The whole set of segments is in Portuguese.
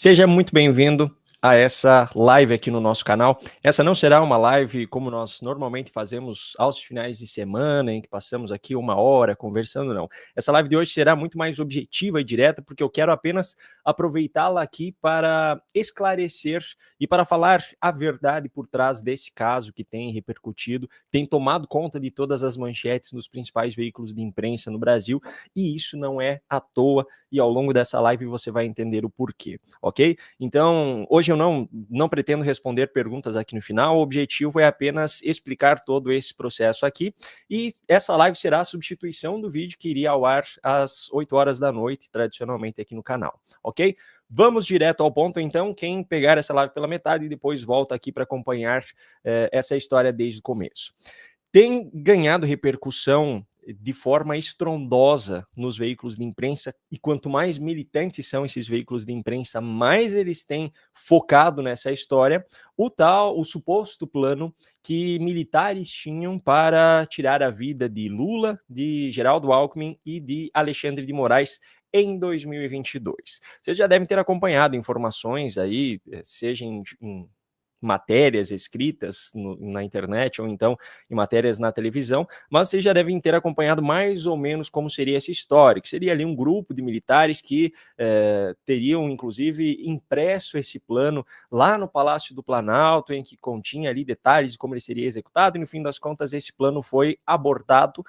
Seja muito bem-vindo a essa live aqui no nosso canal. Essa não será uma live como nós normalmente fazemos aos finais de semana, em que passamos aqui 1 hora conversando, não. Essa live de hoje será muito mais objetiva e direta, porque eu quero apenas aproveitá-la aqui para esclarecer e para falar a verdade por trás desse caso que tem repercutido, tem tomado conta de todas as manchetes nos principais veículos de imprensa no Brasil, e isso não é à toa, e ao longo dessa live você vai entender o porquê, ok? Então, hoje eu não pretendo responder perguntas aqui no final, o objetivo é apenas explicar todo esse processo aqui, e essa live será a substituição do vídeo que iria ao ar às 8 horas da noite, tradicionalmente aqui no canal, ok? Vamos direto ao ponto, então. Quem pegar essa live pela metade, depois volta aqui para acompanhar essa história desde o começo. Tem ganhado repercussão de forma estrondosa nos veículos de imprensa, e quanto mais militantes são esses veículos de imprensa, mais eles têm focado nessa história, o suposto plano que militares tinham para tirar a vida de Lula, de Geraldo Alckmin e de Alexandre de Moraes em 2022. Vocês já devem ter acompanhado informações aí, seja em matérias escritas na internet ou então em matérias na televisão, mas vocês já devem ter acompanhado mais ou menos como seria essa história, que seria ali um grupo de militares que teriam inclusive impresso esse plano lá no Palácio do Planalto, em que continha ali detalhes de como ele seria executado, e no fim das contas esse plano foi abortado,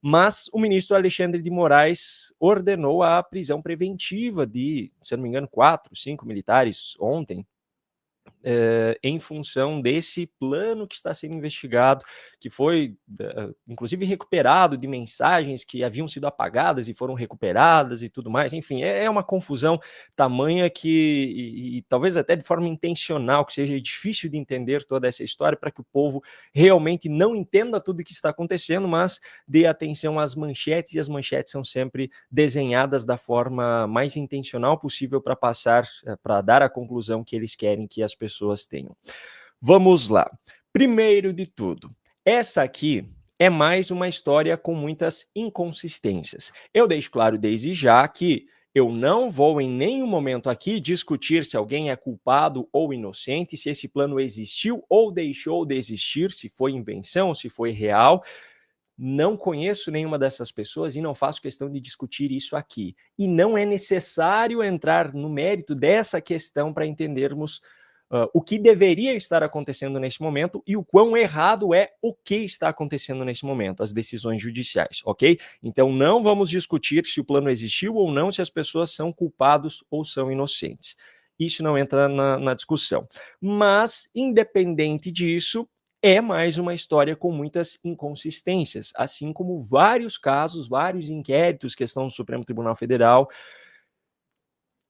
mas o ministro Alexandre de Moraes ordenou a prisão preventiva de, se eu não me engano, 4, 5 militares ontem, em função desse plano que está sendo investigado, que foi, inclusive, recuperado de mensagens que haviam sido apagadas e foram recuperadas e tudo mais. Enfim, é uma confusão tamanha que, e talvez até de forma intencional, que seja difícil de entender toda essa história, para que o povo realmente não entenda tudo o que está acontecendo, mas dê atenção às manchetes, e as manchetes são sempre desenhadas da forma mais intencional possível para passar, para dar a conclusão que eles querem que as pessoas tenham. Vamos lá. Primeiro de tudo, essa aqui é mais uma história com muitas inconsistências. Eu deixo claro desde já que eu não vou em nenhum momento aqui discutir se alguém é culpado ou inocente, se esse plano existiu ou deixou de existir, se foi invenção, se foi real. Não conheço nenhuma dessas pessoas e não faço questão de discutir isso aqui. E não é necessário entrar no mérito dessa questão para entendermos o que deveria estar acontecendo nesse momento e o quão errado é o que está acontecendo nesse momento, as decisões judiciais, ok? Então não vamos discutir se o plano existiu ou não, se as pessoas são culpados ou são inocentes. Isso não entra na discussão. Mas, independente disso, é mais uma história com muitas inconsistências, assim como vários casos, vários inquéritos que estão no Supremo Tribunal Federal.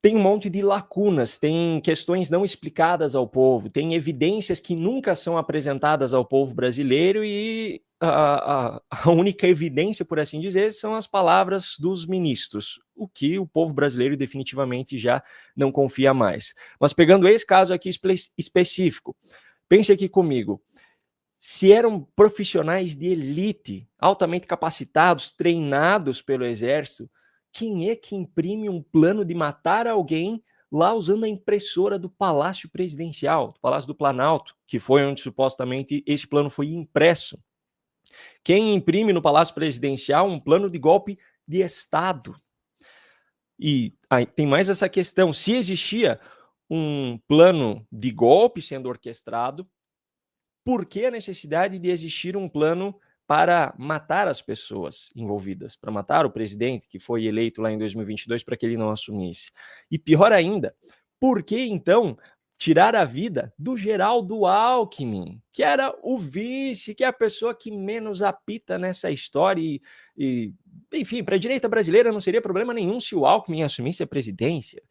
Tem um monte de lacunas, tem questões não explicadas ao povo, tem evidências que nunca são apresentadas ao povo brasileiro, e a única evidência, por assim dizer, são as palavras dos ministros, o que o povo brasileiro definitivamente já não confia mais. Mas pegando esse caso aqui específico, pense aqui comigo. Se eram profissionais de elite, altamente capacitados, treinados pelo Exército, quem é que imprime um plano de matar alguém lá usando a impressora do Palácio Presidencial, do Palácio do Planalto, que foi onde supostamente esse plano foi impresso? Quem imprime no Palácio Presidencial um plano de golpe de Estado? E aí tem mais essa questão: se existia um plano de golpe sendo orquestrado, por que a necessidade de existir um plano para matar as pessoas envolvidas, para matar o presidente que foi eleito lá em 2022 para que ele não assumisse? E pior ainda, por que então tirar a vida do Geraldo Alckmin, que era o vice, que é a pessoa que menos apita nessa história enfim, para a direita brasileira não seria problema nenhum se o Alckmin assumisse a presidência.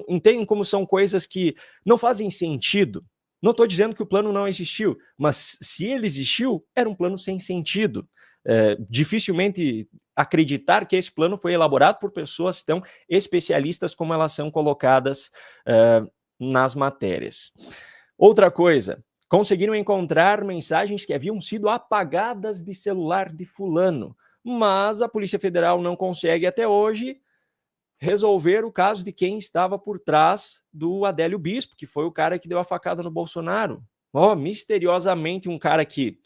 Entendem como são coisas que não fazem sentido? Não estou dizendo que o plano não existiu, mas se ele existiu, era um plano sem sentido. Dificilmente acreditar que esse plano foi elaborado por pessoas tão especialistas como elas são colocadas nas matérias. Outra coisa, conseguiram encontrar mensagens que haviam sido apagadas de celular de fulano, mas a Polícia Federal não consegue até hoje resolver o caso de quem estava por trás do Adélio Bispo, que foi o cara que deu a facada no Bolsonaro. Misteriosamente, um cara que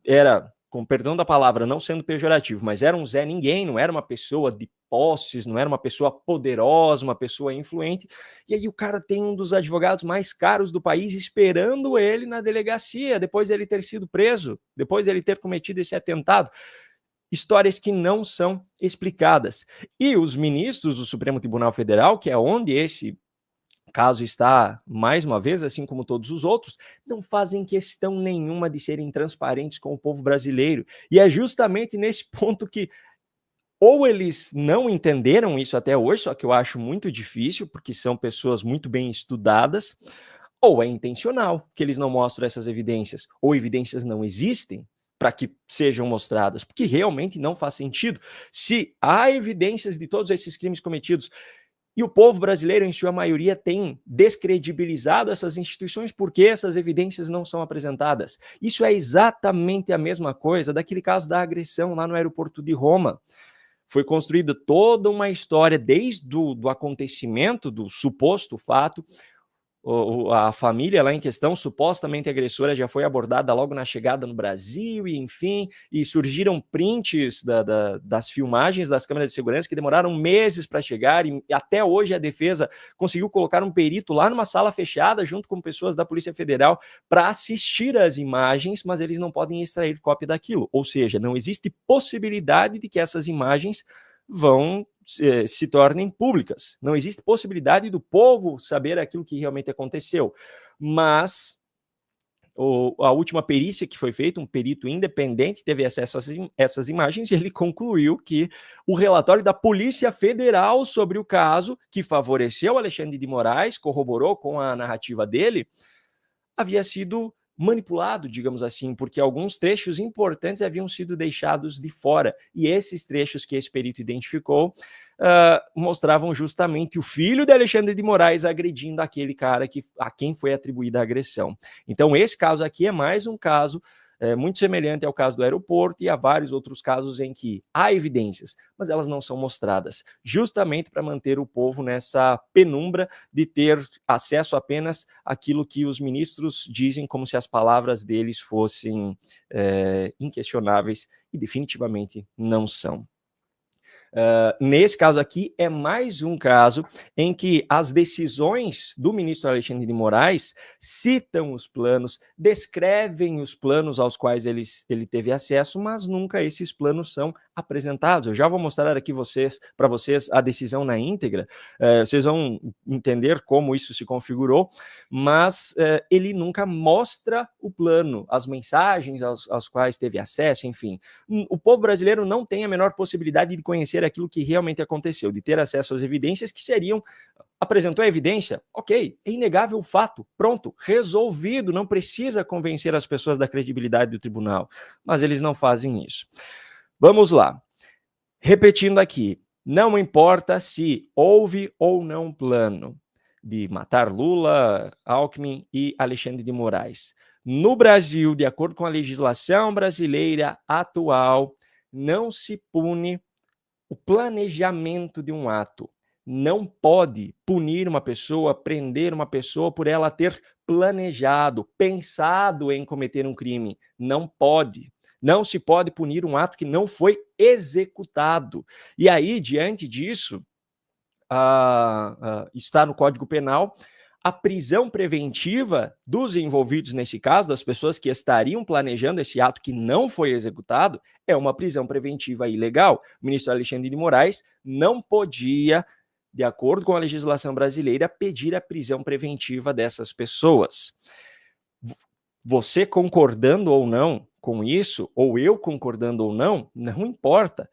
era, com perdão da palavra, não sendo pejorativo, mas era um Zé Ninguém, não era uma pessoa de posses, não era uma pessoa poderosa, uma pessoa influente, e aí o cara tem um dos advogados mais caros do país esperando ele na delegacia, depois dele ter sido preso, depois dele ter cometido esse atentado. Histórias que não são explicadas. E os ministros do Supremo Tribunal Federal, que é onde esse caso está, mais uma vez, assim como todos os outros, não fazem questão nenhuma de serem transparentes com o povo brasileiro. E é justamente nesse ponto que ou eles não entenderam isso até hoje, só que eu acho muito difícil, porque são pessoas muito bem estudadas, ou é intencional que eles não mostram essas evidências, ou evidências não existem para que sejam mostradas, porque realmente não faz sentido. Se há evidências de todos esses crimes cometidos e o povo brasileiro, em sua maioria, tem descredibilizado essas instituições, porque essas evidências não são apresentadas? Isso é exatamente a mesma coisa daquele caso da agressão lá no aeroporto de Roma. Foi construída toda uma história desde o acontecimento, do suposto fato. A família lá em questão, supostamente agressora, já foi abordada logo na chegada no Brasil, e enfim, e surgiram prints das filmagens das câmeras de segurança que demoraram meses para chegar, e até hoje a defesa conseguiu colocar um perito lá numa sala fechada, junto com pessoas da Polícia Federal, para assistir às imagens, mas eles não podem extrair cópia daquilo, ou seja, não existe possibilidade de que essas imagens vão se tornem públicas. Não existe possibilidade do povo saber aquilo que realmente aconteceu. Mas a última perícia que foi feita, um perito independente teve acesso a essas imagens e ele concluiu que o relatório da Polícia Federal sobre o caso, que favoreceu Alexandre de Moraes, corroborou com a narrativa dele, havia sido manipulado, digamos assim, porque alguns trechos importantes haviam sido deixados de fora, e esses trechos que esse perito identificou mostravam justamente o filho de Alexandre de Moraes agredindo aquele cara a quem foi atribuída a agressão. Então esse caso aqui é mais um caso muito semelhante ao caso do aeroporto e a vários outros casos em que há evidências, mas elas não são mostradas, justamente para manter o povo nessa penumbra de ter acesso apenas àquilo que os ministros dizem, como se as palavras deles fossem inquestionáveis, e definitivamente não são. Nesse caso aqui, é mais um caso em que as decisões do ministro Alexandre de Moraes citam os planos, descrevem os planos aos quais ele teve acesso, mas nunca esses planos são apresentados. Eu já vou mostrar aqui para vocês a decisão na íntegra, vocês vão entender como isso se configurou, mas ele nunca mostra o plano, as mensagens aos quais teve acesso, enfim. O povo brasileiro não tem a menor possibilidade de conhecer aquilo que realmente aconteceu, de ter acesso às evidências que seriam... Apresentou a evidência? Ok, é inegável o fato, pronto, resolvido, não precisa convencer as pessoas da credibilidade do tribunal, mas eles não fazem isso. Vamos lá, repetindo aqui, não importa se houve ou não plano de matar Lula, Alckmin e Alexandre de Moraes. No Brasil, de acordo com a legislação brasileira atual, não se pune o planejamento de um ato. Não pode punir uma pessoa, prender uma pessoa por ela ter planejado, pensado em cometer um crime. Não pode. Não se pode punir um ato que não foi executado. E aí, diante disso, está no Código Penal, a prisão preventiva dos envolvidos nesse caso, das pessoas que estariam planejando esse ato que não foi executado, é uma prisão preventiva ilegal. O ministro Alexandre de Moraes não podia, de acordo com a legislação brasileira, pedir a prisão preventiva dessas pessoas. Você concordando ou não com isso, ou eu concordando ou não, não importa.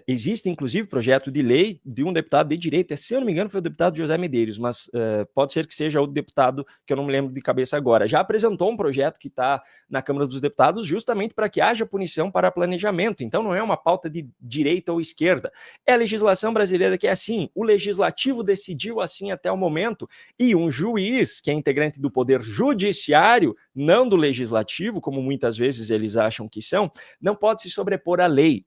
Existe, inclusive, projeto de lei de um deputado de direita, se eu não me engano foi o deputado José Medeiros, mas pode ser que seja outro deputado que eu não me lembro de cabeça agora. Já apresentou um projeto que está na Câmara dos Deputados justamente para que haja punição para planejamento. Então não é uma pauta de direita ou esquerda. É a legislação brasileira que é assim. O legislativo decidiu assim até o momento, e um juiz, que é integrante do Poder Judiciário, não do Legislativo, como muitas vezes eles acham que são, não pode se sobrepor à lei.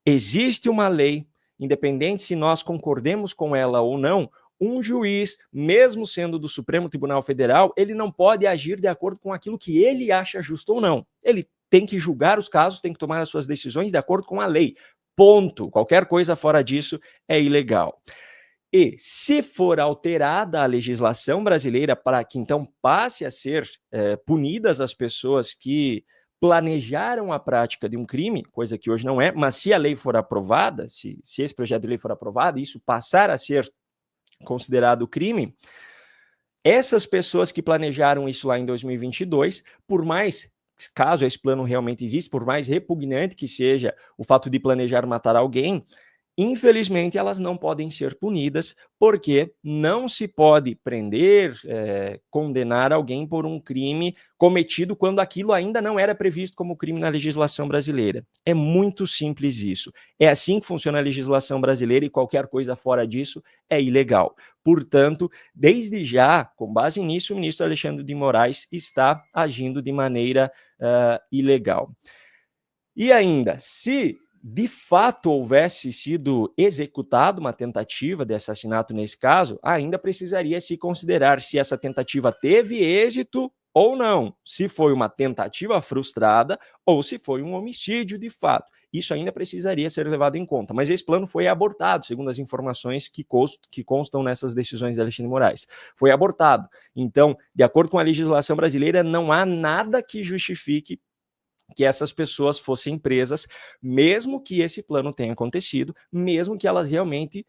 Existe uma lei, independente se nós concordemos com ela ou não, um juiz, mesmo sendo do Supremo Tribunal Federal, ele não pode agir de acordo com aquilo que ele acha justo ou não. Ele tem que julgar os casos, tem que tomar as suas decisões de acordo com a lei. Ponto. Qualquer coisa fora disso é ilegal. E se for alterada a legislação brasileira para que então passe a ser punidas as pessoas que planejaram a prática de um crime, coisa que hoje não é, mas se a lei for aprovada, se esse projeto de lei for aprovado, isso passar a ser considerado crime, essas pessoas que planejaram isso lá em 2022, por mais, caso esse plano realmente exista, por mais repugnante que seja o fato de planejar matar alguém, infelizmente, elas não podem ser punidas, porque não se pode prender, condenar alguém por um crime cometido quando aquilo ainda não era previsto como crime na legislação brasileira. É muito simples isso. É assim que funciona a legislação brasileira e qualquer coisa fora disso é ilegal. Portanto, desde já, com base nisso, o ministro Alexandre de Moraes está agindo de maneira ilegal. E ainda, se de fato houvesse sido executada uma tentativa de assassinato nesse caso, ainda precisaria se considerar se essa tentativa teve êxito ou não, se foi uma tentativa frustrada ou se foi um homicídio de fato. Isso ainda precisaria ser levado em conta, mas esse plano foi abortado, segundo as informações que constam nessas decisões de Alexandre de Moraes. Foi abortado. Então, de acordo com a legislação brasileira, não há nada que justifique que essas pessoas fossem presas, mesmo que esse plano tenha acontecido, mesmo que elas realmente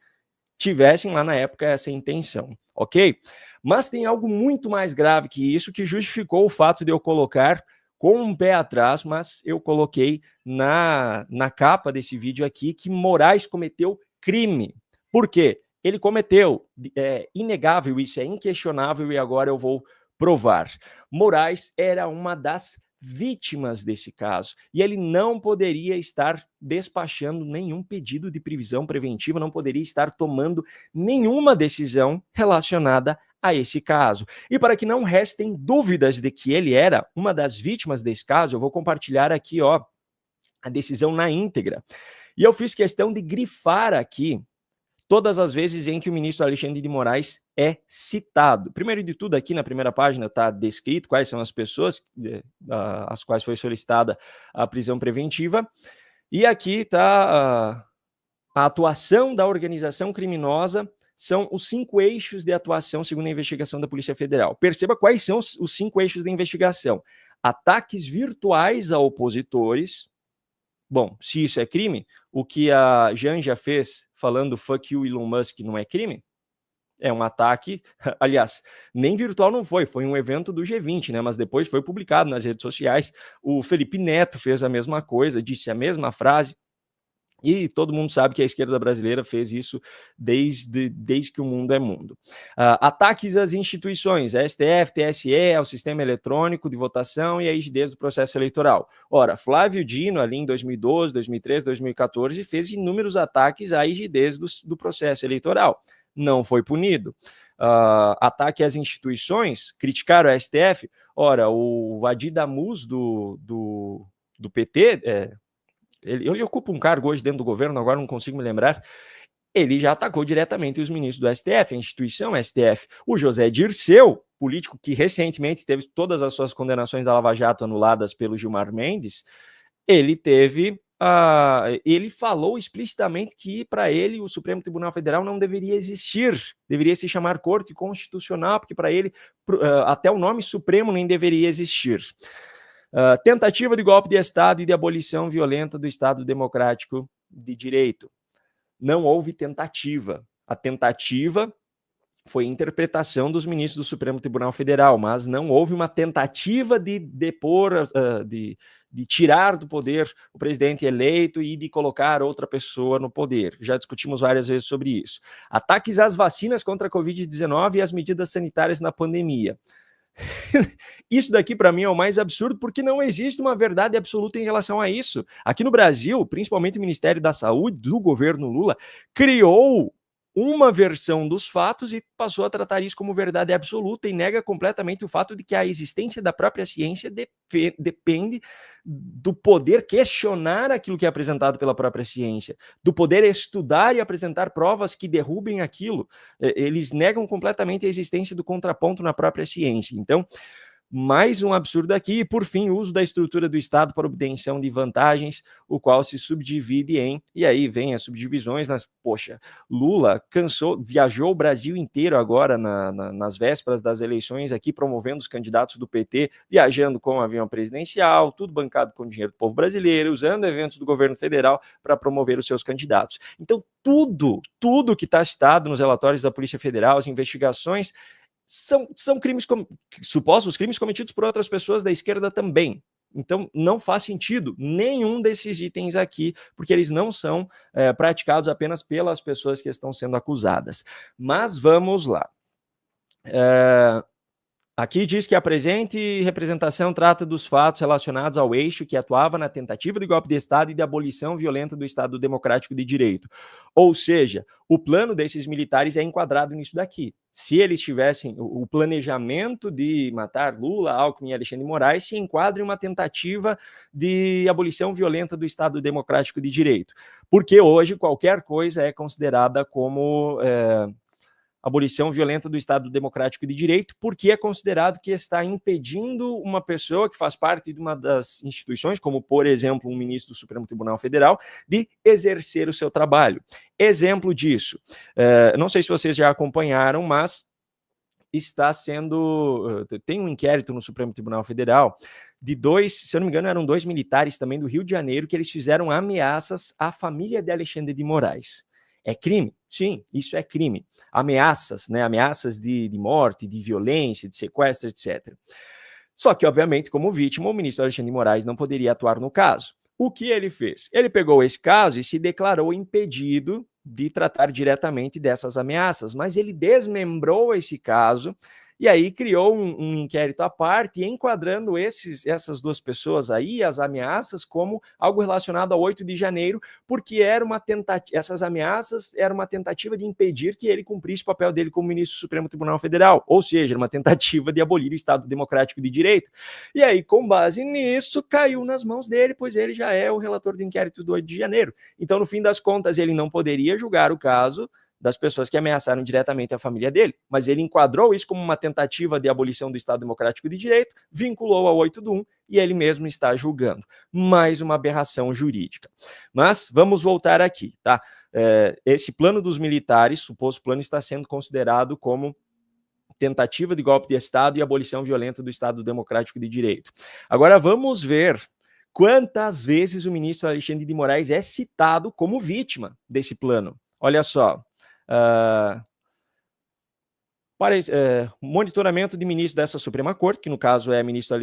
tivessem lá na época essa intenção, ok? Mas tem algo muito mais grave que isso, que justificou o fato de eu colocar com um pé atrás, mas eu coloquei na capa desse vídeo aqui que Moraes cometeu crime. Por quê? Ele cometeu, é inegável isso, é inquestionável e agora eu vou provar. Moraes era uma das vítimas desse caso, e ele não poderia estar despachando nenhum pedido de prisão preventiva, não poderia estar tomando nenhuma decisão relacionada a esse caso. E para que não restem dúvidas de que ele era uma das vítimas desse caso, eu vou compartilhar aqui, ó, a decisão na íntegra. E eu fiz questão de grifar aqui todas as vezes em que o ministro Alexandre de Moraes é citado. Primeiro de tudo, aqui na primeira página está descrito quais são as pessoas às quais foi solicitada a prisão preventiva, e aqui está a atuação da organização criminosa, são os 5 eixos de atuação segundo a investigação da Polícia Federal. Perceba quais são os 5 eixos da investigação. Ataques virtuais a opositores. Bom, se isso é crime, o que a Janja fez falando fuck you Elon Musk não é crime? É um ataque, aliás, nem virtual não foi um evento do G20, né? Mas depois foi publicado nas redes sociais. O Felipe Neto fez a mesma coisa, disse a mesma frase. E todo mundo sabe que a esquerda brasileira fez isso desde que o mundo é mundo. Ataques às instituições, STF, TSE, ao sistema eletrônico de votação e à rigidez do processo eleitoral. Ora, Flávio Dino, ali em 2012, 2013, 2014, fez inúmeros ataques à rigidez do processo eleitoral. Não foi punido. Ataque às instituições, criticaram a STF. Ora, o Vadir Damus do PT... Ele ocupa um cargo hoje dentro do governo, agora não consigo me lembrar. Ele já atacou diretamente os ministros do STF, a instituição STF. O José Dirceu, político que recentemente teve todas as suas condenações da Lava Jato anuladas pelo Gilmar Mendes, ele falou explicitamente que para ele o Supremo Tribunal Federal não deveria existir, deveria se chamar Corte Constitucional, porque para ele até o nome Supremo nem deveria existir. Tentativa de golpe de Estado e de abolição violenta do Estado Democrático de Direito. Não houve tentativa. A tentativa foi a interpretação dos ministros do Supremo Tribunal Federal, mas não houve uma tentativa de depor, de tirar do poder o presidente eleito e de colocar outra pessoa no poder. Já discutimos várias vezes sobre isso. Ataques às vacinas contra a Covid-19 e às medidas sanitárias na pandemia. Isso daqui para mim é o mais absurdo, porque não existe uma verdade absoluta em relação a isso. Aqui no Brasil, principalmente o Ministério da Saúde do governo Lula criou uma versão dos fatos e passou a tratar isso como verdade absoluta e nega completamente o fato de que a existência da própria ciência depende do poder questionar aquilo que é apresentado pela própria ciência, do poder estudar e apresentar provas que derrubem aquilo. Eles negam completamente a existência do contraponto na própria ciência. Então, mais um absurdo aqui. E, por fim, o uso da estrutura do Estado para obtenção de vantagens, o qual se subdivide em... E aí vem as subdivisões, mas, poxa, Lula viajou o Brasil inteiro agora nas vésperas das eleições aqui, promovendo os candidatos do PT, viajando com o avião presidencial, tudo bancado com dinheiro do povo brasileiro, usando eventos do governo federal para promover os seus candidatos. Então, tudo que está citado nos relatórios da Polícia Federal, as investigações, são crimes, supostos crimes cometidos por outras pessoas da esquerda também. Então, não faz sentido nenhum desses itens aqui, porque eles não são praticados apenas pelas pessoas que estão sendo acusadas. Mas vamos lá. Aqui diz que a presente representação trata dos fatos relacionados ao eixo que atuava na tentativa de golpe de Estado e de abolição violenta do Estado Democrático de Direito. Ou seja, o plano desses militares é enquadrado nisso daqui. Se eles tivessem o planejamento de matar Lula, Alckmin e Alexandre de Moraes, se enquadra em uma tentativa de abolição violenta do Estado Democrático de Direito. Porque hoje qualquer coisa é considerada como... abolição violenta do Estado Democrático de Direito, porque é considerado que está impedindo uma pessoa que faz parte de uma das instituições, como, por exemplo, um ministro do Supremo Tribunal Federal, de exercer o seu trabalho. Exemplo disso, não sei se vocês já acompanharam, mas está sendo... Tem um inquérito no Supremo Tribunal Federal de se eu não me engano, eram 2 militares também do Rio de Janeiro, que eles fizeram ameaças à família de Alexandre de Moraes. É crime? Sim, isso é crime. Ameaças, né? Ameaças de morte, de violência, de sequestro, etc. Só que, obviamente, como vítima, o ministro Alexandre de Moraes não poderia atuar no caso. O que ele fez? Ele pegou esse caso e se declarou impedido de tratar diretamente dessas ameaças, mas ele desmembrou esse caso e aí criou um inquérito à parte, enquadrando essas 2 pessoas aí, as ameaças, como algo relacionado ao 8 de janeiro, porque essas ameaças eram uma tentativa de impedir que ele cumprisse o papel dele como ministro do Supremo Tribunal Federal, ou seja, uma tentativa de abolir o Estado Democrático de Direito. E aí, com base nisso, caiu nas mãos dele, pois ele já é o relator do inquérito do 8 de janeiro. Então, no fim das contas, ele não poderia julgar o caso das pessoas que ameaçaram diretamente a família dele, mas ele enquadrou isso como uma tentativa de abolição do Estado Democrático de Direito, vinculou ao 8 do 1 e ele mesmo está julgando. Mais uma aberração jurídica. Mas vamos voltar aqui, tá? Esse plano dos militares, suposto plano, está sendo considerado como tentativa de golpe de Estado e abolição violenta do Estado Democrático de Direito. Agora vamos ver quantas vezes o ministro Alexandre de Moraes é citado como vítima desse plano. Olha só. Monitoramento de ministro dessa Suprema Corte, que no caso é o ministro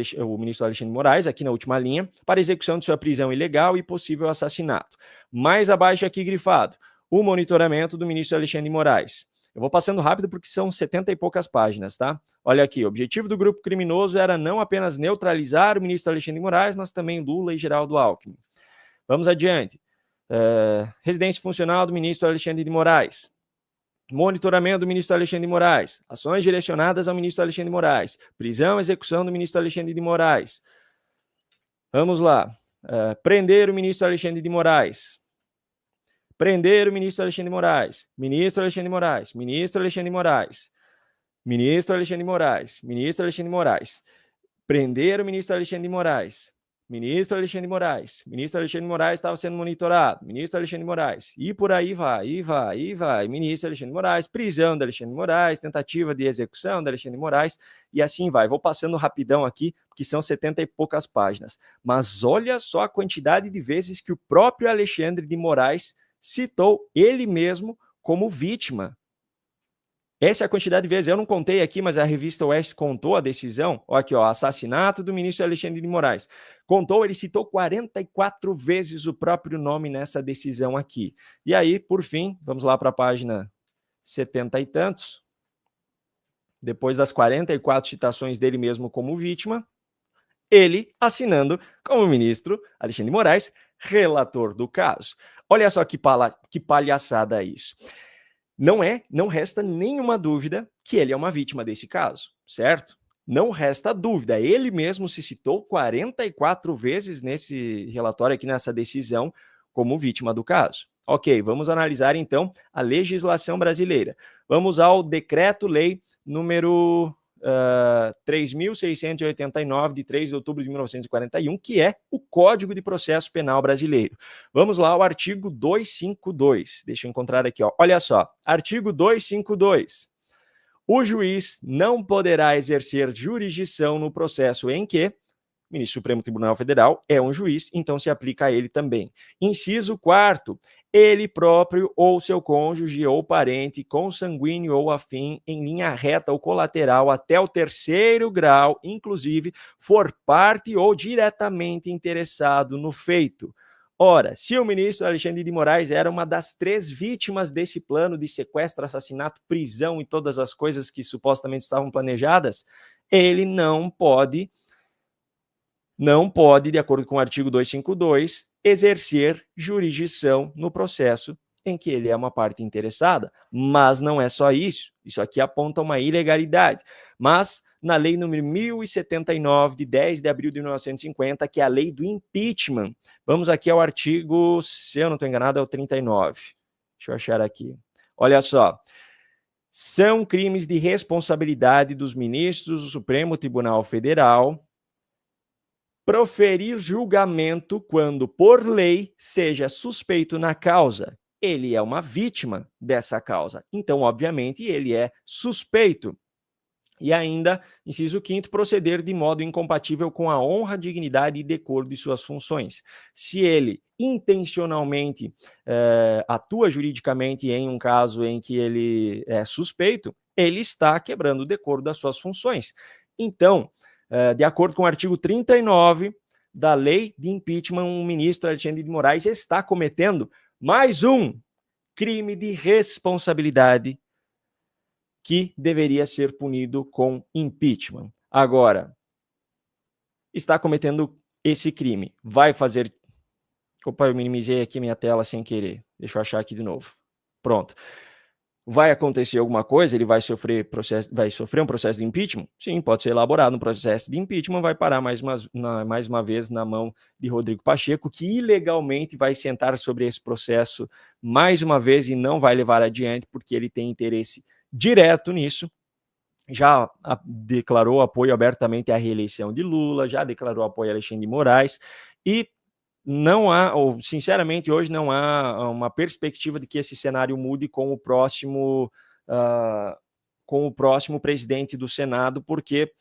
Alexandre de Moraes, aqui na última linha, para execução de sua prisão ilegal e possível assassinato. Mais abaixo aqui grifado, o monitoramento do ministro Alexandre de Moraes. Eu vou passando rápido porque são 70 e poucas páginas, tá? Olha aqui, o objetivo do grupo criminoso era não apenas neutralizar o ministro Alexandre de Moraes, mas também Lula e Geraldo Alckmin. Vamos adiante. Residência funcional do ministro Alexandre de Moraes. Monitoramento do ministro Alexandre de Moraes, ações direcionadas ao ministro Alexandre de Moraes, prisão e execução do ministro Alexandre de Moraes. Vamos lá. Prender o ministro Alexandre de Moraes. Prender o ministro Alexandre de Moraes. Ministro Alexandre de Moraes. Ministro Alexandre de Moraes. Ministro Alexandre de Moraes. Ministro Alexandre de Moraes. Prender o ministro Alexandre de Moraes. Ministro Alexandre de Moraes. Ministro Alexandre de Moraes estava sendo monitorado. Ministro Alexandre de Moraes. E por aí vai, e vai, e vai. Ministro Alexandre de Moraes, prisão de Alexandre de Moraes, tentativa de execução de Alexandre de Moraes, e assim vai. Vou passando rapidão aqui, porque são 70 e poucas páginas. Mas olha só a quantidade de vezes que o próprio Alexandre de Moraes citou ele mesmo como vítima. Essa é a quantidade de vezes. Eu não contei aqui, mas a revista Oeste contou a decisão. Olha aqui, ó, assassinato do ministro Alexandre de Moraes. Contou, ele citou 44 vezes o próprio nome nessa decisão aqui. E aí, por fim, vamos lá para a página 70 e tantos. Depois das 44 citações dele mesmo como vítima, ele assinando como ministro Alexandre de Moraes, relator do caso. Olha só que palhaçada isso. não resta nenhuma dúvida que ele é uma vítima desse caso, certo? Não resta dúvida. Ele mesmo se citou 44 vezes nesse relatório aqui, nessa decisão, como vítima do caso. Ok, vamos analisar então a legislação brasileira. Vamos ao decreto-lei número 3.689, de 3 de outubro de 1941, que é o Código de Processo Penal Brasileiro. Vamos lá ao artigo 252. Deixa eu encontrar aqui, ó. Olha só, artigo 252. O juiz não poderá exercer jurisdição no processo em que o ministro do Supremo Tribunal Federal é um juiz, então se aplica a ele também. Inciso 4º, ele próprio ou seu cônjuge ou parente, consanguíneo ou afim, em linha reta ou colateral até o 3º grau, inclusive, for parte ou diretamente interessado no feito. Ora, se o ministro Alexandre de Moraes era uma das 3 vítimas desse plano de sequestro, assassinato, prisão e todas as coisas que supostamente estavam planejadas, ele não pode, de acordo com o artigo 252, exercer jurisdição no processo em que ele é uma parte interessada. Mas não é só isso. Isso aqui aponta uma ilegalidade. Mas na lei número 1079, de 10 de abril de 1950, que é a lei do impeachment. Vamos aqui ao artigo, se eu não estou enganado, é o 39. Deixa eu achar aqui. Olha só. São crimes de responsabilidade dos ministros do Supremo Tribunal Federal proferir julgamento quando, por lei, seja suspeito na causa. Ele é uma vítima dessa causa. Então, obviamente, ele é suspeito. E ainda, inciso 5º, proceder de modo incompatível com a honra, dignidade e decoro de suas funções. Se ele intencionalmente atua juridicamente em um caso em que ele é suspeito, ele está quebrando o decoro das suas funções. Então, de acordo com o artigo 39 da lei de impeachment, o ministro Alexandre de Moraes está cometendo mais um crime de responsabilidade que deveria ser punido com impeachment. Agora, está cometendo esse crime. Vai fazer... Opa, eu minimizei aqui minha tela sem querer. Deixa eu achar aqui de novo. Pronto. Vai acontecer alguma coisa? Ele vai sofrer um processo de impeachment? Sim, pode ser elaborado um processo de impeachment, vai parar mais uma vez na mão de Rodrigo Pacheco, que ilegalmente vai sentar sobre esse processo mais uma vez e não vai levar adiante, porque ele tem interesse direto nisso. Já declarou apoio abertamente à reeleição de Lula, já declarou apoio a Alexandre de Moraes, e não há, ou sinceramente, hoje não há uma perspectiva de que esse cenário mude com o próximo presidente do Senado, porque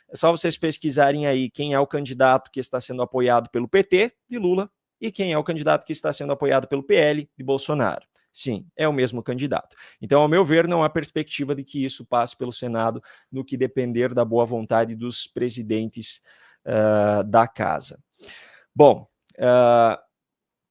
é só vocês pesquisarem aí quem é o candidato que está sendo apoiado pelo PT, de Lula, e quem é o candidato que está sendo apoiado pelo PL, de Bolsonaro. Sim, é o mesmo candidato. Então, ao meu ver, não há perspectiva de que isso passe pelo Senado, no que depender da boa vontade dos presidentes da casa. Bom,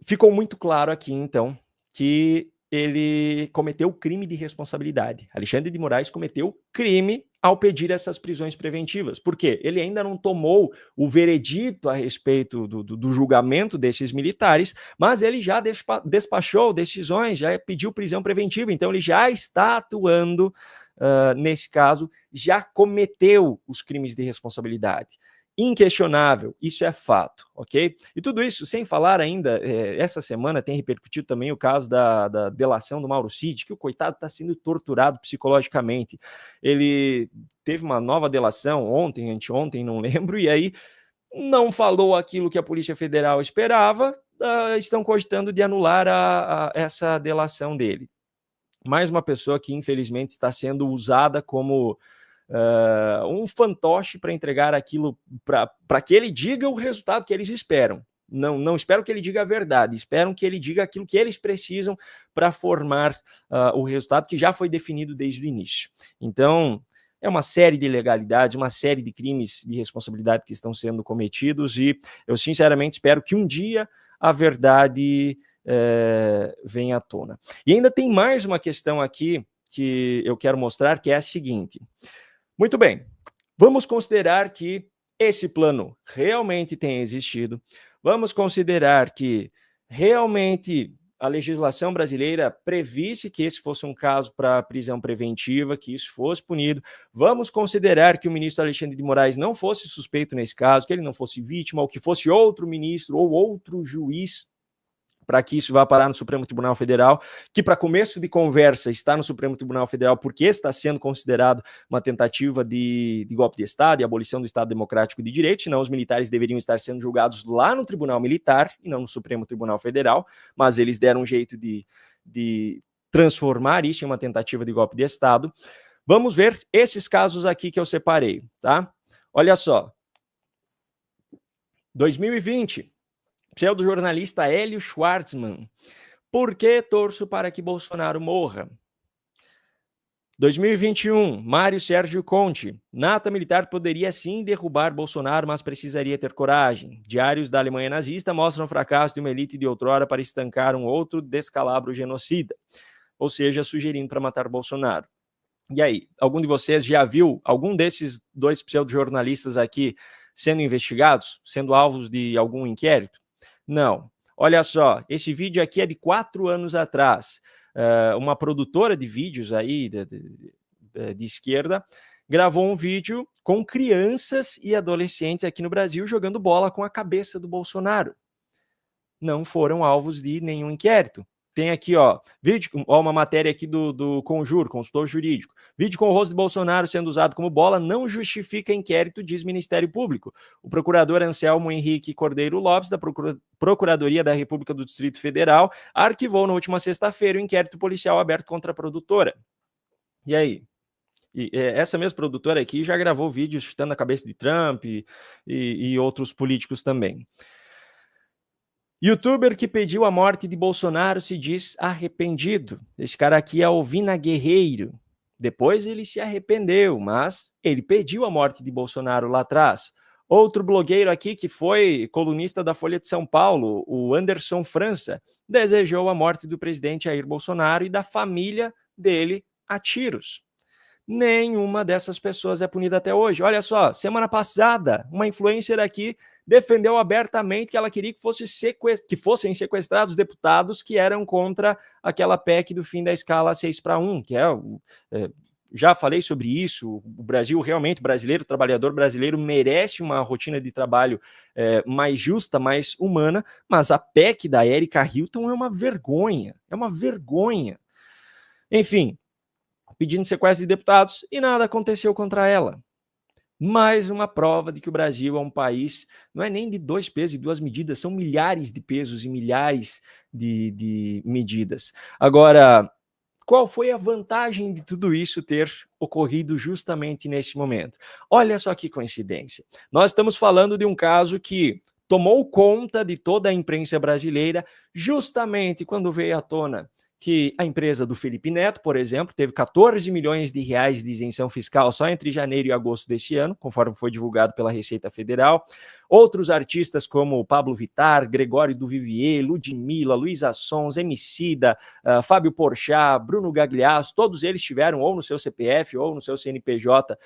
ficou muito claro aqui, então, que ele cometeu crime de responsabilidade. Alexandre de Moraes cometeu crime ao pedir essas prisões preventivas. Por quê? Ele ainda não tomou o veredito a respeito do julgamento desses militares, mas ele já despachou decisões, já pediu prisão preventiva, então ele já está atuando nesse caso, já cometeu os crimes de responsabilidade. Inquestionável, isso é fato, ok? E tudo isso sem falar ainda, essa semana tem repercutido também o caso da delação do Mauro Cid, que o coitado está sendo torturado psicologicamente. Ele teve uma nova delação ontem, anteontem, não lembro, e aí não falou aquilo que a Polícia Federal esperava, estão cogitando de anular essa delação dele. Mais uma pessoa que infelizmente está sendo usada como um fantoche para entregar aquilo, para que ele diga o resultado que eles esperam. Não espero que ele diga a verdade, esperam que ele diga aquilo que eles precisam para formar o resultado que já foi definido desde o início. Então, é uma série de ilegalidades, uma série de crimes de responsabilidade que estão sendo cometidos, e eu sinceramente espero que um dia a verdade venha à tona. E ainda tem mais uma questão aqui que eu quero mostrar, que é a seguinte. Muito bem, vamos considerar que esse plano realmente tem existido, vamos considerar que realmente a legislação brasileira previsse que esse fosse um caso para prisão preventiva, que isso fosse punido. Vamos considerar que o ministro Alexandre de Moraes não fosse suspeito nesse caso, que ele não fosse vítima, ou que fosse outro ministro ou outro juiz, para que isso vá parar no Supremo Tribunal Federal, que para começo de conversa está no Supremo Tribunal Federal porque está sendo considerado uma tentativa de golpe de Estado e abolição do Estado Democrático de Direito, senão os militares deveriam estar sendo julgados lá no Tribunal Militar e não no Supremo Tribunal Federal, mas eles deram um jeito de transformar isso em uma tentativa de golpe de Estado. Vamos ver esses casos aqui que eu separei, tá? Olha só. 2020. Pseudo-jornalista Hélio Schwartzman. Por que torço para que Bolsonaro morra? 2021, Mário Sérgio Conte. Nata militar poderia sim derrubar Bolsonaro, mas precisaria ter coragem. Diários da Alemanha nazista mostram o fracasso de uma elite de outrora para estancar um outro descalabro genocida. Ou seja, sugerindo para matar Bolsonaro. E aí, algum de vocês já viu algum desses dois pseudo-jornalistas aqui sendo investigados, sendo alvos de algum inquérito? Não. Olha só, esse vídeo aqui é de 4 anos atrás. Uma produtora de vídeos aí de esquerda gravou um vídeo com crianças e adolescentes aqui no Brasil jogando bola com a cabeça do Bolsonaro. Não foram alvos de nenhum inquérito. Tem aqui, ó, vídeo, ó, uma matéria aqui do Conjur, consultor jurídico. Vídeo com o rosto de Bolsonaro sendo usado como bola não justifica inquérito, diz Ministério Público. O procurador Anselmo Henrique Cordeiro Lopes, da Procuradoria da República do Distrito Federal, arquivou na última sexta-feira o inquérito policial aberto contra a produtora. E aí? Essa mesma produtora aqui já gravou vídeos chutando a cabeça de Trump e outros políticos também. Youtuber que pediu a morte de Bolsonaro se diz arrependido. Esse cara aqui é o Vina Guerreiro. Depois ele se arrependeu, mas ele pediu a morte de Bolsonaro lá atrás. Outro blogueiro aqui que foi colunista da Folha de São Paulo, o Anderson França, desejou a morte do presidente Jair Bolsonaro e da família dele a tiros. Nenhuma dessas pessoas é punida até hoje. Olha só, semana passada, uma influencer aqui defendeu abertamente que ela queria que fossem sequestrados deputados que eram contra aquela PEC do fim da escala 6-1, que já falei sobre isso. O Brasil realmente, o trabalhador brasileiro merece uma rotina de trabalho mais justa, mais humana, mas a PEC da Erika Hilton é uma vergonha, Enfim, pedindo sequestro de deputados e nada aconteceu contra ela. Mais uma prova de que o Brasil é um país, não é nem de 2 pesos e 2 medidas, são milhares de pesos e milhares de medidas. Agora, qual foi a vantagem de tudo isso ter ocorrido justamente nesse momento? Olha só que coincidência. Nós estamos falando de um caso que tomou conta de toda a imprensa brasileira justamente quando veio à tona que a empresa do Felipe Neto, por exemplo, teve 14 milhões de reais de isenção fiscal só entre janeiro e agosto deste ano, conforme foi divulgado pela Receita Federal. Outros artistas como Pablo Vittar, Gregório do Vivier, Ludmilla, Luísa Sons, Emicida, Fábio Porchat, Bruno Gagliasso, todos eles tiveram ou no seu CPF ou no seu CNPJ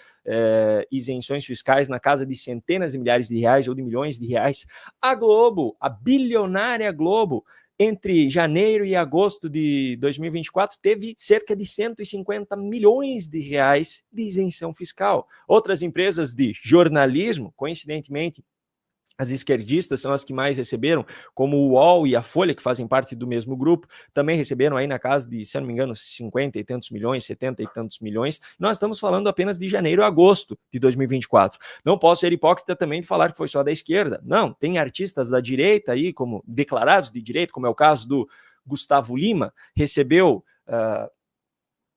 isenções fiscais na casa de centenas de milhares de reais ou de milhões de reais. A Globo, a bilionária Globo, entre janeiro e agosto de 2024, teve cerca de 150 milhões de reais de isenção fiscal. Outras empresas de jornalismo, coincidentemente, as esquerdistas são as que mais receberam, como o UOL e a Folha, que fazem parte do mesmo grupo, também receberam aí na casa de, se não me engano, 50 e tantos milhões, 70 e tantos milhões. Nós estamos falando apenas de janeiro a agosto de 2024. Não posso ser hipócrita também de falar que foi só da esquerda. Não, tem artistas da direita aí, como declarados de direita, como é o caso do Gustavo Lima, recebeu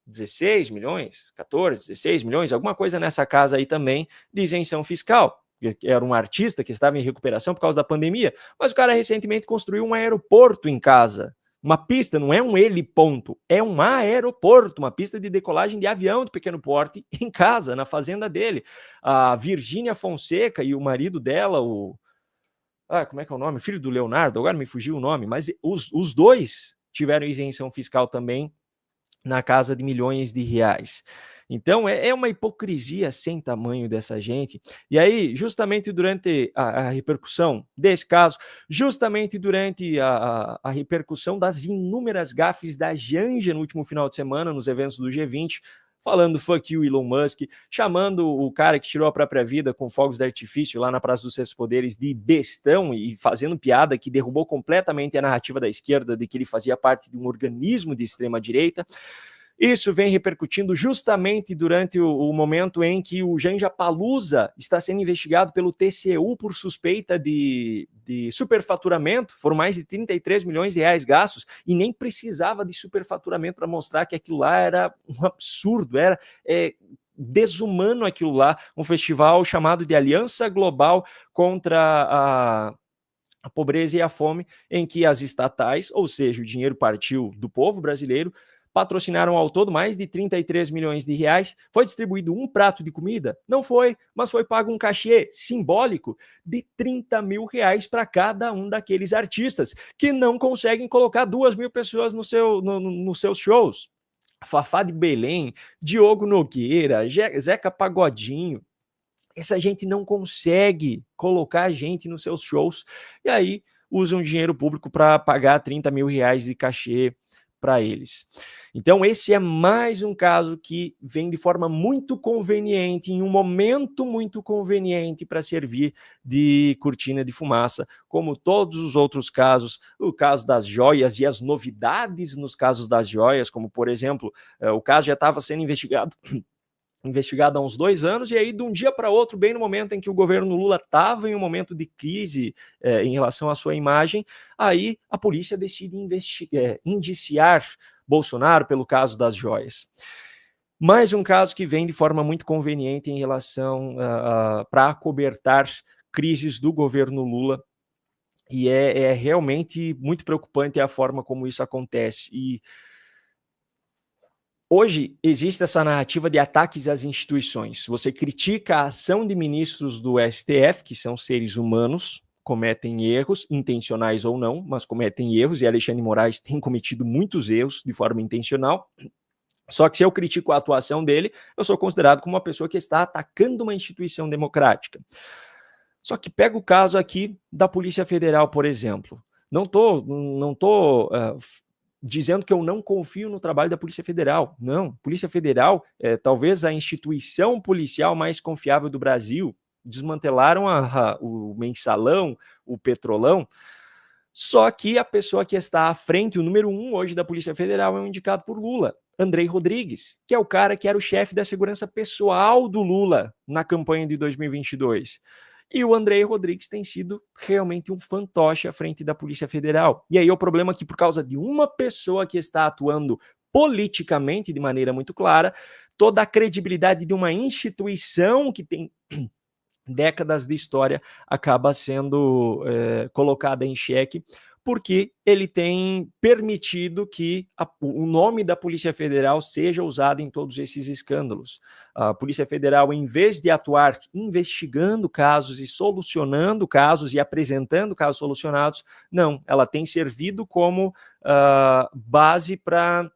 16 milhões, 14, 16 milhões, alguma coisa nessa casa aí também de isenção fiscal. Era um artista que estava em recuperação por causa da pandemia, mas o cara recentemente construiu um aeroporto em casa. Uma pista, não é um heliponto, é um aeroporto, uma pista de decolagem de avião de pequeno porte em casa, na fazenda dele. A Virgínia Fonseca e o marido dela, como é que é o nome? Filho do Leonardo, agora me fugiu o nome, mas os dois tiveram isenção fiscal também na casa de milhões de reais. Então, é uma hipocrisia sem tamanho dessa gente. E aí, justamente durante a repercussão desse caso, justamente durante a repercussão das inúmeras gafes da Janja no último final de semana, nos eventos do G20, falando fuck you Elon Musk, chamando o cara que tirou a própria vida com fogos de artifício lá na Praça dos Três Poderes de bestão e fazendo piada que derrubou completamente a narrativa da esquerda de que ele fazia parte de um organismo de extrema-direita. Isso vem repercutindo justamente durante o momento em que o Janja Palusa está sendo investigado pelo TCU por suspeita de superfaturamento. Foram mais de 33 milhões de reais gastos e nem precisava de superfaturamento para mostrar que aquilo lá era um absurdo, era desumano aquilo lá, um festival chamado de Aliança Global contra a pobreza e a fome, em que as estatais, ou seja, o dinheiro partiu do povo brasileiro, patrocinaram ao todo mais de 33 milhões de reais. Foi distribuído um prato de comida? Não foi, mas foi pago um cachê simbólico de 30 mil reais para cada um daqueles artistas, que não conseguem colocar 2 mil pessoas nos seus shows. Fafá de Belém, Diogo Nogueira, Zeca Pagodinho. Essa gente não consegue colocar gente nos seus shows e aí usam dinheiro público para pagar 30 mil reais de cachê para eles. Então, esse é mais um caso que vem de forma muito conveniente, em um momento muito conveniente para servir de cortina de fumaça, como todos os outros casos, o caso das joias e as novidades nos casos das joias, como, por exemplo, o caso já estava sendo investigado há uns 2 anos, e aí de um dia para outro, bem no momento em que o governo Lula estava em um momento de crise em relação à sua imagem, aí a polícia decide indiciar Bolsonaro pelo caso das joias. Mais um caso que vem de forma muito conveniente em relação para acobertar crises do governo Lula, e é realmente muito preocupante a forma como isso acontece. E hoje existe essa narrativa de ataques às instituições. Você critica a ação de ministros do STF, que são seres humanos, cometem erros, intencionais ou não, mas cometem erros, e Alexandre de Moraes tem cometido muitos erros de forma intencional. Só que se eu critico a atuação dele, eu sou considerado como uma pessoa que está atacando uma instituição democrática. Só que pega o caso aqui da Polícia Federal, por exemplo. Não tô dizendo que eu não confio no trabalho da Polícia Federal. Não, Polícia Federal é talvez a instituição policial mais confiável do Brasil. Desmantelaram o Mensalão, o Petrolão. Só que a pessoa que está à frente, o número 1 hoje da Polícia Federal, é um indicado por Lula, Andrei Rodrigues, que é o cara que era o chefe da segurança pessoal do Lula na campanha de 2022. E o Andrei Rodrigues tem sido realmente um fantoche à frente da Polícia Federal. E aí o problema é que, por causa de uma pessoa que está atuando politicamente de maneira muito clara, toda a credibilidade de uma instituição que tem décadas de história acaba sendo colocada em xeque, porque ele tem permitido que o nome da Polícia Federal seja usado em todos esses escândalos. A Polícia Federal, em vez de atuar investigando casos e solucionando casos e apresentando casos solucionados, não, ela tem servido como base para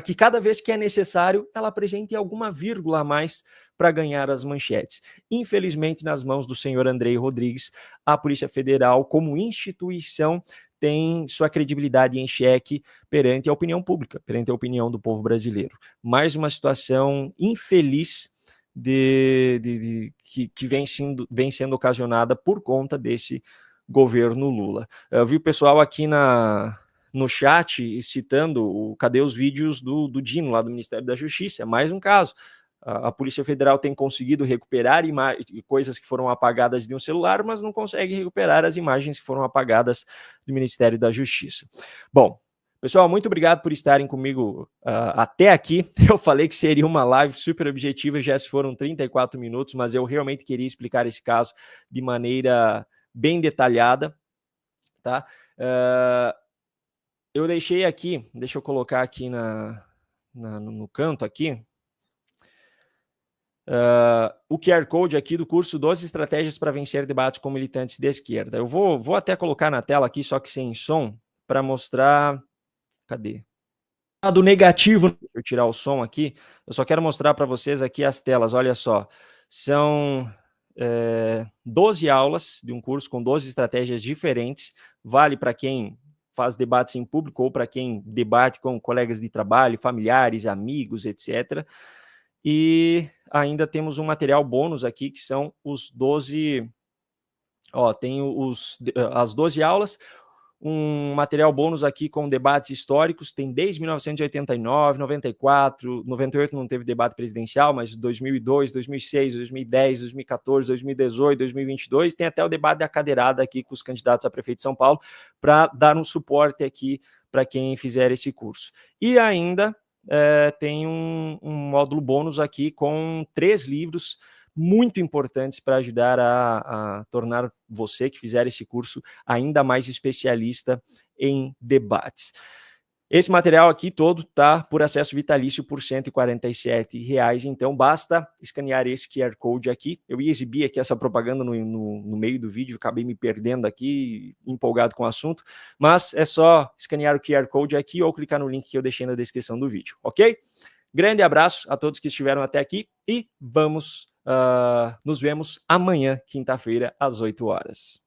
que cada vez que é necessário, ela apresente alguma vírgula a mais para ganhar as manchetes. Infelizmente, nas mãos do senhor Andrei Rodrigues, a Polícia Federal, como instituição, tem sua credibilidade em xeque perante a opinião pública, perante a opinião do povo brasileiro. Mais uma situação infeliz que vem sendo ocasionada por conta desse governo Lula. Eu vi o pessoal aqui no chat citando cadê os vídeos do Dino, lá do Ministério da Justiça. É mais um caso. A Polícia Federal tem conseguido recuperar coisas que foram apagadas de um celular, mas não consegue recuperar as imagens que foram apagadas do Ministério da Justiça. Bom, pessoal, muito obrigado por estarem comigo até aqui. Eu falei que seria uma live super objetiva, já se foram 34 minutos, mas eu realmente queria explicar esse caso de maneira bem detalhada, tá? Eu deixei aqui, deixa eu colocar aqui no canto aqui, o QR Code aqui do curso 12 Estratégias para Vencer Debates com Militantes de Esquerda. Eu vou até colocar na tela aqui, só que sem som, para mostrar... Cadê? lado negativo, deixa eu tirar o som aqui, eu só quero mostrar para vocês aqui as telas, olha só, são 12 aulas de um curso com 12 estratégias diferentes, vale para quem faz debates em público ou para quem debate com colegas de trabalho, familiares, amigos, etc. E ainda temos um material bônus aqui, que são os 12... tem as 12 aulas, um material bônus aqui com debates históricos, tem desde 1989, 94, 98 não teve debate presidencial, mas 2002, 2006, 2010, 2014, 2018, 2022, tem até o debate da cadeirada aqui com os candidatos a prefeito de São Paulo, para dar um suporte aqui para quem fizer esse curso. E ainda tem um módulo bônus aqui com 3 livros muito importantes para ajudar a tornar você que fizer esse curso ainda mais especialista em debates. Esse material aqui todo tá por acesso vitalício por R$ 147, então basta escanear esse QR Code aqui. Eu ia exibir aqui essa propaganda no meio do vídeo, acabei me perdendo aqui, empolgado com o assunto, mas é só escanear o QR Code aqui ou clicar no link que eu deixei na descrição do vídeo, ok? Grande abraço a todos que estiveram até aqui e nos vemos amanhã, quinta-feira, às 8 horas.